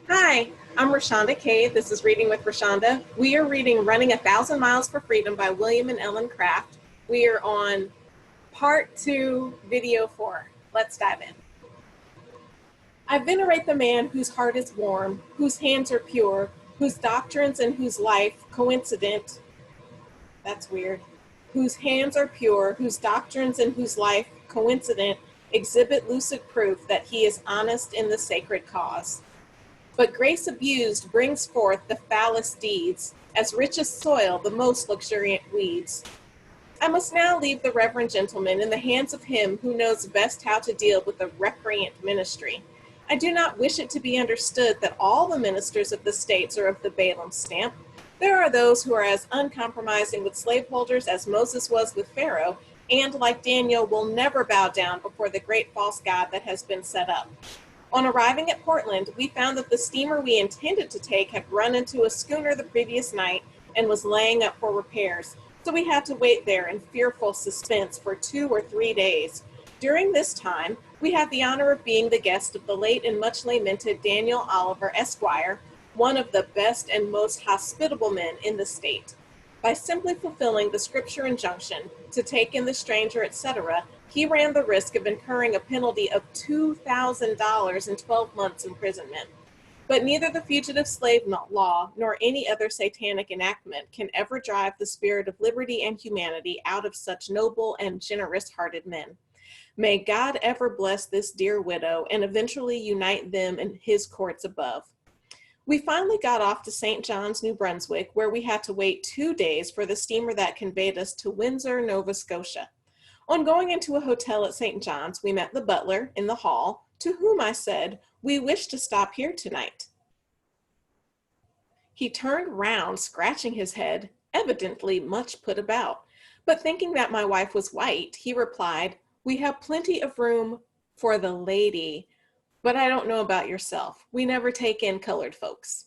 Hi, I'm Rashonda Kay. This is Reading with Rashonda. We are reading Running 1,000 Miles for Freedom by William and Ellen Craft. We are on part 2, video 4. Let's dive in. I venerate the man whose heart is warm, whose hands are pure, whose doctrines and whose life coincident. That's weird. Whose hands are pure, whose doctrines and whose life coincident exhibit lucid proof that he is honest in the sacred cause. But grace abused brings forth the foulest deeds, as rich as soil the most luxuriant weeds. I must now leave the reverend gentleman in the hands of him who knows best how to deal with the recreant ministry. I do not wish it to be understood that all the ministers of the states are of the Balaam stamp. There are those who are as uncompromising with slaveholders as Moses was with Pharaoh, and like Daniel will never bow down before the great false god that has been set up. On arriving at Portland, we found that the steamer we intended to take had run into a schooner the previous night and was laying up for repairs, so we had to wait there in fearful suspense for 2 or 3 days. During this time, we had the honor of being the guest of the late and much lamented Daniel Oliver, Esquire, one of the best and most hospitable men in the state. By simply fulfilling the scripture injunction to take in the stranger, etc., he ran the risk of incurring a penalty of $2,000 and 12 months imprisonment. But neither the fugitive slave law nor any other satanic enactment can ever drive the spirit of liberty and humanity out of such noble and generous-hearted men. May God ever bless this dear widow and eventually unite them in his courts above. We finally got off to St. John's, New Brunswick, where we had to wait 2 days for the steamer that conveyed us to Windsor, Nova Scotia. On going into a hotel at St. John's, we met the butler in the hall, to whom I said, "We wish to stop here tonight." He turned round, scratching his head, evidently much put about. But thinking that my wife was white, he replied, "We have plenty of room for the lady, but I don't know about yourself. We never take in colored folks."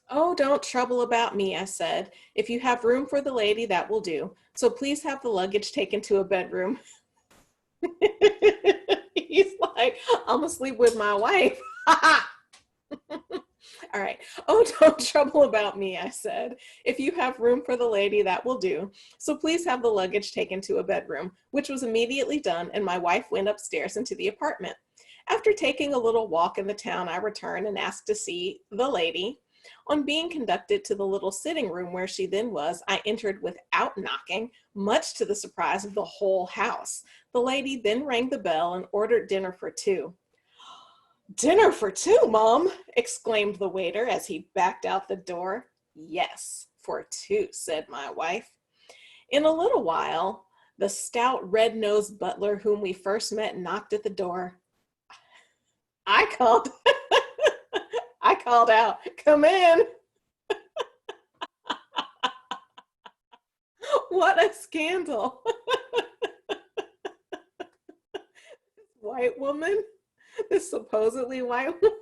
"Oh, don't trouble about me," I said. "If you have room for the lady, that will do. So please have the luggage taken to a bedroom." He's like, "I'm gonna sleep with my wife." All right. "Oh, don't trouble about me," I said. "If you have room for the lady, that will do. So please have the luggage taken to a bedroom," which was immediately done, and my wife went upstairs into the apartment. After taking a little walk in the town, I returned and asked to see the lady. On being conducted to the little sitting room where she then was, I entered without knocking, much to the surprise of the whole house. The lady then rang the bell and ordered dinner for 2. "Dinner for 2, Mom!" exclaimed the waiter as he backed out the door. "Yes, for 2, said my wife. In a little while, the stout red-nosed butler whom we first met knocked at the door. I called, I called out, "Come in." What a scandal. White woman, this supposedly white woman,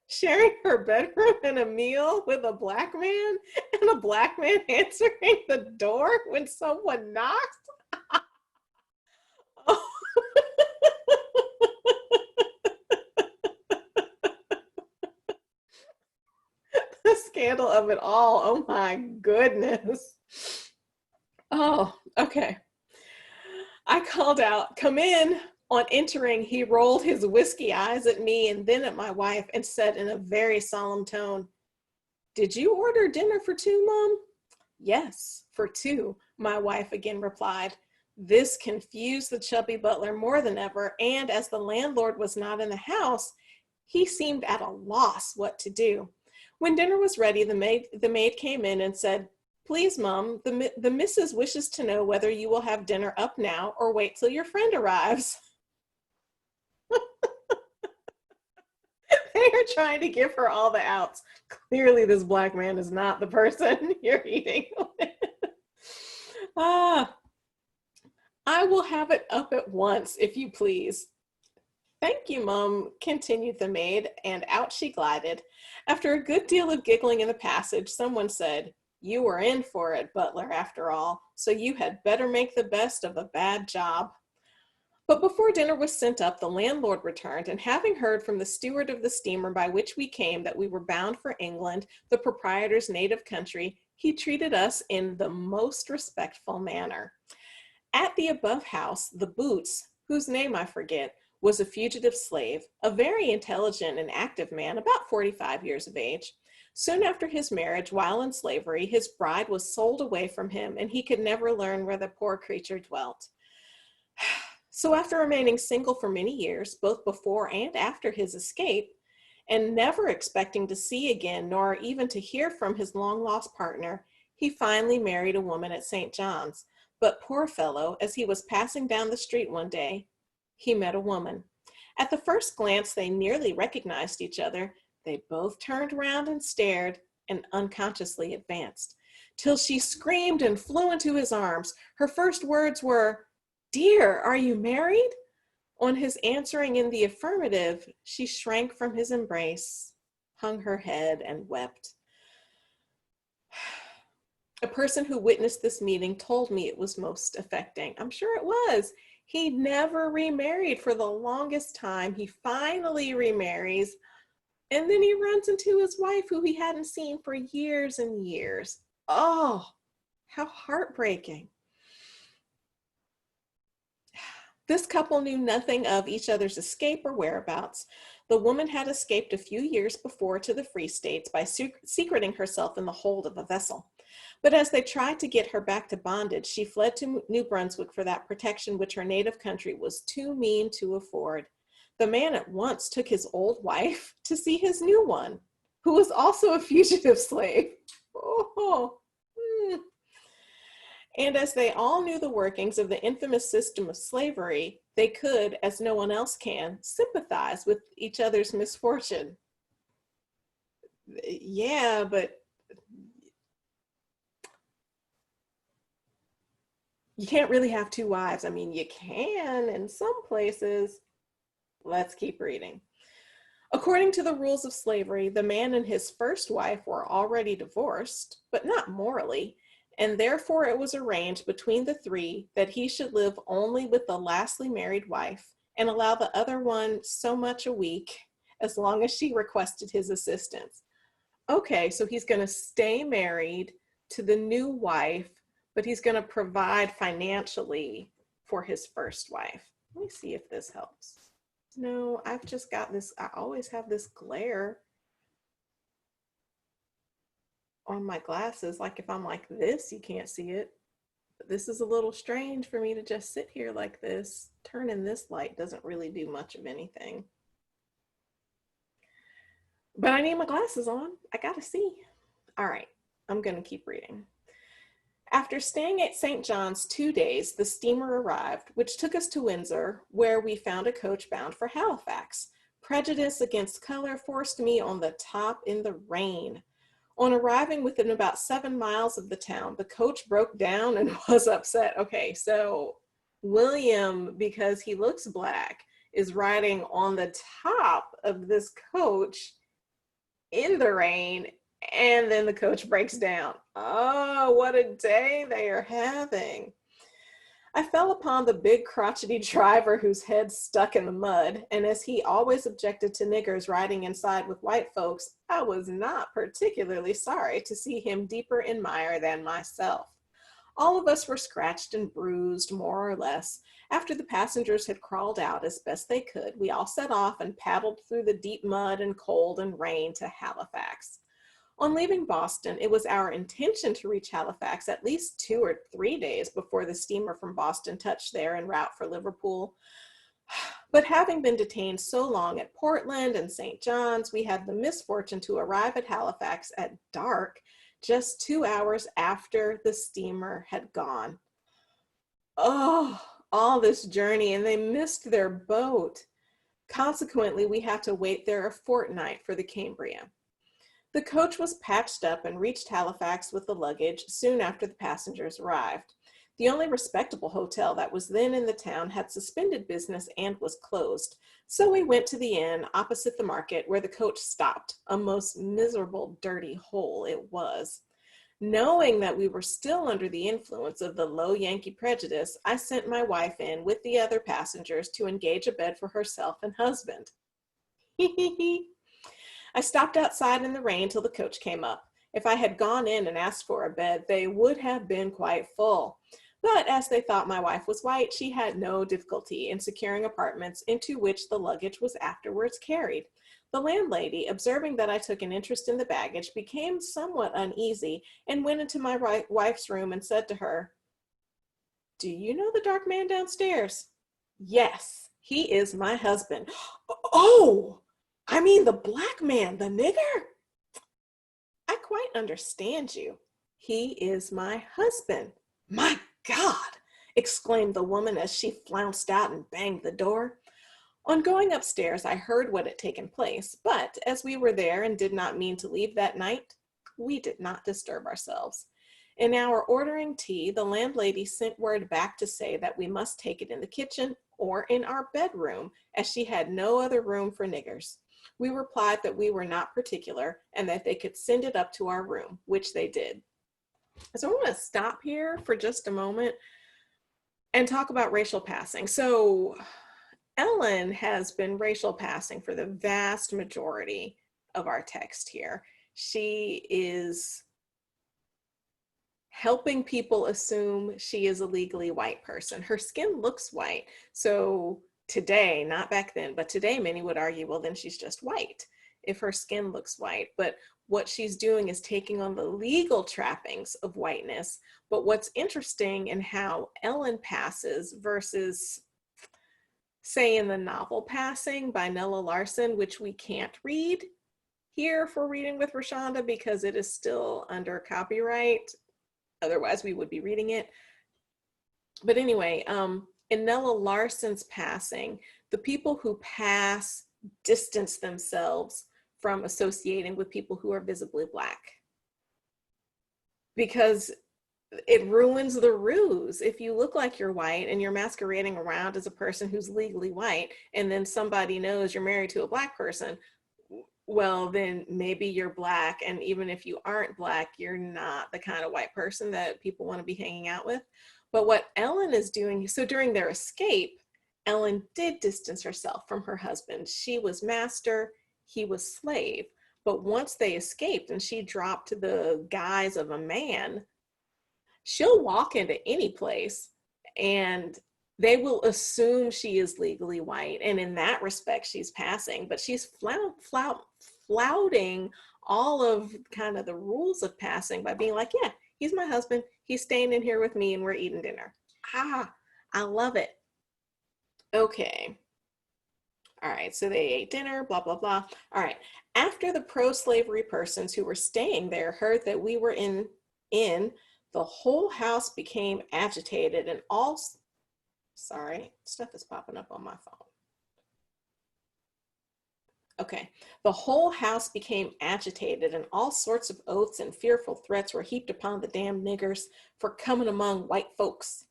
sharing her bedroom and a meal with a black man, and a black man answering the door when someone knocks. Oh. The scandal of it all. Oh my goodness. Oh, okay. I called out, "Come in." On entering, he rolled his whiskey eyes at me and then at my wife and said in a very solemn tone, "Did you order dinner for 2, Mom?" "Yes, for 2, my wife again replied. This confused the chubby butler more than ever, and as the landlord was not in the house, he seemed at a loss what to do. When dinner was ready, the maid came in and said, "Please, Mum, the missus wishes to know whether you will have dinner up now or wait till your friend arrives." They are trying to give her all the outs. Clearly, this black man is not the person you're eating with. Ah, "I will have it up at once, if you please." "Thank you, Mum," continued the maid, and out she glided. After a good deal of giggling in the passage, someone said, "You were in for it, butler, after all, so you had better make the best of a bad job." But before dinner was sent up, the landlord returned, and having heard from the steward of the steamer by which we came that we were bound for England, the proprietor's native country, he treated us in the most respectful manner. At the above house, the Boots, whose name I forget, was a fugitive slave, a very intelligent and active man, about 45 years of age. Soon after his marriage, while in slavery, his bride was sold away from him, and he could never learn where the poor creature dwelt. So after remaining single for many years, both before and after his escape, and never expecting to see again nor even to hear from his long-lost partner, he finally married a woman at St. John's. But poor fellow, as he was passing down the street one day, he met a woman. At the first glance, they nearly recognized each other. They both turned round and stared and unconsciously advanced, till she screamed and flew into his arms. Her first words were, "Dear, are you married?" On his answering in the affirmative, she shrank from his embrace, hung her head, and wept. A person who witnessed this meeting told me it was most affecting. I'm sure it was. He never remarried for the longest time. He finally remarries, and then he runs into his wife, who he hadn't seen for years and years. Oh, how heartbreaking. This couple knew nothing of each other's escape or whereabouts. The woman had escaped a few years before to the Free States by secreting herself in the hold of a vessel. But as they tried to get her back to bondage, she fled to New Brunswick for that protection which her native country was too mean to afford. The man at once took his old wife to see his new one, who was also a fugitive slave. Oh. And as they all knew the workings of the infamous system of slavery, they could, as no one else can, sympathize with each other's misfortune. Yeah, but you can't really have two wives. I mean, you can in some places. Let's keep reading. According to the rules of slavery, the man and his first wife were already divorced, but not morally, and therefore it was arranged between the three that he should live only with the lastly married wife and allow the other one so much a week as long as she requested his assistance. Okay, so he's going to stay married to the new wife, but he's going to provide financially for his first wife. Let me see if this helps. No, I've just got this, I always have this glare on my glasses. Like if I'm like this, you can't see it. But this is a little strange for me to just sit here like this. Turning this light doesn't really do much of anything. But I need my glasses on. I gotta see. All right, I'm gonna keep reading. After staying at St. John's 2 days, the steamer arrived, which took us to Windsor, where we found a coach bound for Halifax. Prejudice against color forced me on the top in the rain. On arriving within about 7 miles of the town, the coach broke down and was upset. Okay, so William, because he looks black, is riding on the top of this coach in the rain, and then the coach breaks down. Oh, what a day they are having. I fell upon the big crotchety driver whose head stuck in the mud, and as he always objected to niggers riding inside with white folks, I was not particularly sorry to see him deeper in mire than myself. All of us were scratched and bruised, more or less. After the passengers had crawled out as best they could, we all set off and paddled through the deep mud and cold and rain to Halifax. On leaving Boston, it was our intention to reach Halifax at least 2 or 3 days before the steamer from Boston touched there en route for Liverpool. But having been detained so long at Portland and St. John's, we had the misfortune to arrive at Halifax at dark, just 2 hours after the steamer had gone. Oh, all this journey, and they missed their boat. Consequently, we had to wait there a fortnight for the Cambria. The coach was patched up and reached Halifax with the luggage soon after the passengers arrived. The only respectable hotel that was then in the town had suspended business and was closed, so we went to the inn opposite the market where the coach stopped. A most miserable, dirty hole it was. Knowing that we were still under the influence of the low Yankee prejudice, I sent my wife in with the other passengers to engage a bed for herself and husband. I stopped outside in the rain till the coach came up. If I had gone in and asked for a bed, they would have been quite full. But as they thought my wife was white, she had no difficulty in securing apartments into which the luggage was afterwards carried. The landlady, observing that I took an interest in the baggage, became somewhat uneasy and went into my wife's room and said to her, "Do you know the dark man downstairs?" "Yes, he is my husband." "Oh, I mean the black man, the nigger?" "I quite understand you. He is my husband." "My God!" exclaimed the woman as she flounced out and banged the door. On going upstairs, I heard what had taken place, but as we were there and did not mean to leave that night, we did not disturb ourselves. In our ordering tea, the landlady sent word back to say that we must take it in the kitchen or in our bedroom, as she had no other room for niggers. We replied that we were not particular and that they could send it up to our room, which they did. So I want to stop here for just a moment and talk about racial passing. So Ellen has been racial passing for the vast majority of our text here. She is helping people assume she is a legally white person. Her skin looks white. So today, not back then, but today many would argue, well, then she's just white if her skin looks white. But what she's doing is taking on the legal trappings of whiteness. But what's interesting in how Ellen passes versus, say, in the novel Passing by Nella Larson, which we can't read here for Reading with Rashonda because it is still under copyright. Otherwise, we would be reading it. But anyway, in Nella Larson's Passing, the people who pass distance themselves from associating with people who are visibly Black, because it ruins the ruse. If you look like you're white and you're masquerading around as a person who's legally white, and then somebody knows you're married to a Black person, well, then maybe you're Black. And even if you aren't Black, you're not the kind of white person that people want to be hanging out with. But what Ellen is doing, so during their escape, Ellen did distance herself from her husband. She was master, he was slave. But once they escaped and she dropped the guise of a man, she'll walk into any place and they will assume she is legally white. And in that respect, she's passing, but she's flouting all of kind of the rules of passing by being like, yeah, he's my husband. He's staying in here with me and we're eating dinner. I love it. Okay. All right, so they ate dinner, blah, blah, blah. All right. After the pro-slavery persons who were staying there heard that we were in, the whole house became agitated and all, sorry, stuff is popping up on my phone. Okay, the whole house became agitated and all sorts of oaths and fearful threats were heaped upon the damn niggers for coming among white folks.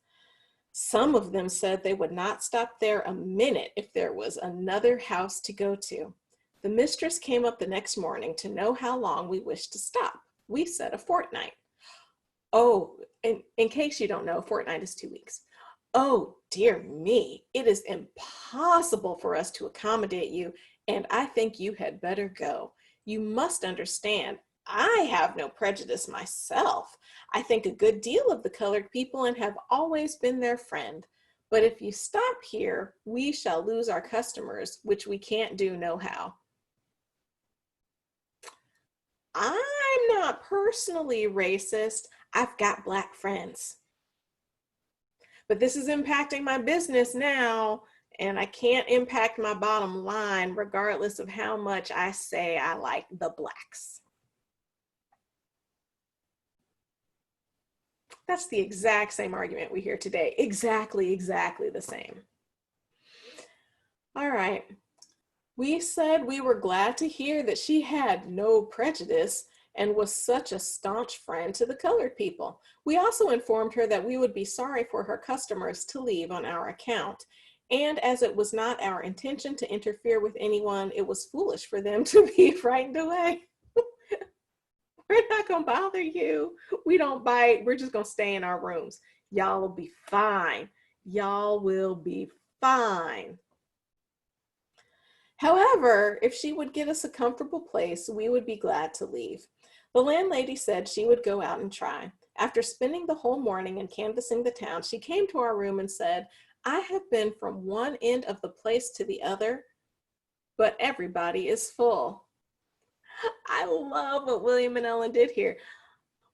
Some of them said they would not stop there a minute if there was another house to go to. The mistress came up the next morning to know how long we wished to stop. We said a fortnight. Oh, in case you don't know, a fortnight is 2 weeks. Oh, dear me, it is impossible for us to accommodate you, and I think you had better go. You must understand, I have no prejudice myself. I think a good deal of the colored people and have always been their friend. But if you stop here, we shall lose our customers, which we can't do no how. I'm not personally racist. I've got Black friends. But this is impacting my business now, and I can't impact my bottom line regardless of how much I say I like the Blacks. That's the exact same argument we hear today. Exactly the same. All right. We said we were glad to hear that she had no prejudice and was such a staunch friend to the colored people. We also informed her that we would be sorry for her customers to leave on our account. And as it was not our intention to interfere with anyone, it was foolish for them to be frightened away. We're not gonna bother you. We don't bite. We're just gonna stay in our rooms. Y'all will be fine. Y'all will be fine. However, if she would get us a comfortable place, we would be glad to leave. The landlady said she would go out and try. After spending the whole morning and canvassing the town, she came to our room and said, I have been from one end of the place to the other, but everybody is full. I love what William and Ellen did here.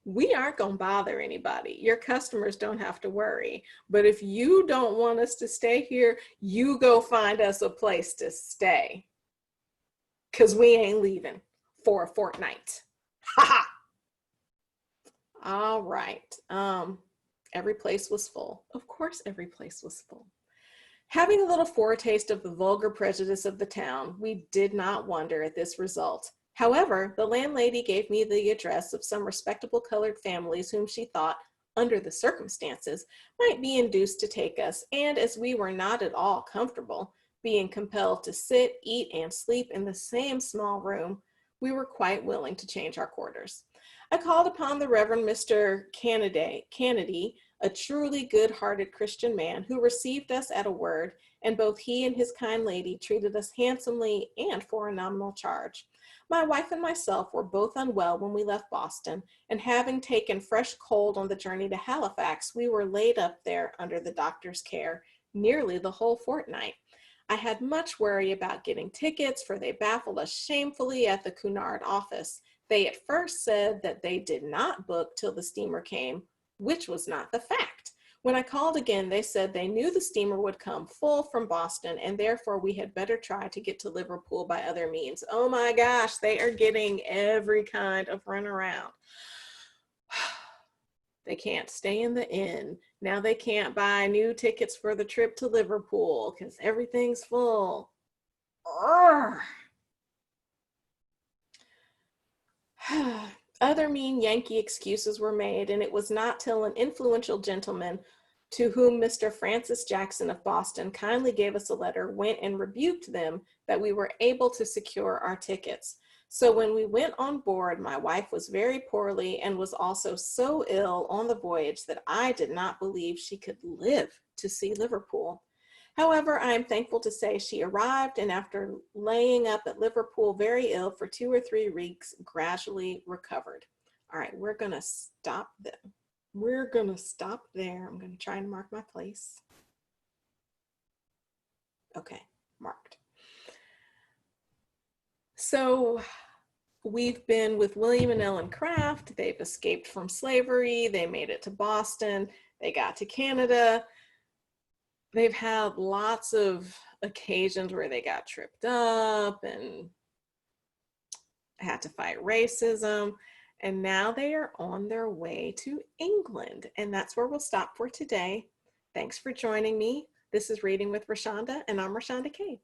We aren't going to bother anybody. Your customers don't have to worry. But if you don't want us to stay here, you go find us a place to stay. Because we ain't leaving for a fortnight. Ha ha! All right. Every place was full. Of course, every place was full. Having a little foretaste of the vulgar prejudice of the town, we did not wonder at this result. However, the landlady gave me the address of some respectable colored families whom she thought, under the circumstances, might be induced to take us, and as we were not at all comfortable, being compelled to sit, eat, and sleep in the same small room, we were quite willing to change our quarters. I called upon the Reverend Mr. Kennedy, a truly good-hearted Christian man who received us at a word, and both he and his kind lady treated us handsomely and for a nominal charge. My wife and myself were both unwell when we left Boston, and having taken fresh cold on the journey to Halifax, we were laid up there under the doctor's care nearly the whole fortnight. I had much worry about getting tickets, for they baffled us shamefully at the Cunard office. They at first said that they did not book till the steamer came, which was not the fact. When I called again, they said they knew the steamer would come full from Boston, and therefore we had better try to get to Liverpool by other means. Oh my gosh, they are getting every kind of runaround. They can't stay in the inn. Now they can't buy new tickets for the trip to Liverpool because everything's full. Urgh. Other mean Yankee excuses were made, and it was not till an influential gentleman to whom Mr. Francis Jackson of Boston kindly gave us a letter, went and rebuked them, that we were able to secure our tickets. So when we went on board, my wife was very poorly and was also so ill on the voyage that I did not believe she could live to see Liverpool. However, I am thankful to say she arrived, and after laying up at Liverpool very ill for 2 or 3 weeks, gradually recovered. All right, we're gonna stop there. We're gonna stop there. I'm gonna try and mark my place. Okay, marked. So we've been with William and Ellen Craft. They've escaped from slavery. They made it to Boston. They got to Canada. They've had lots of occasions where they got tripped up and had to fight racism. And now they are on their way to England. And that's where we'll stop for today. Thanks for joining me. This is Reading with Rashonda, and I'm Rashonda Kay.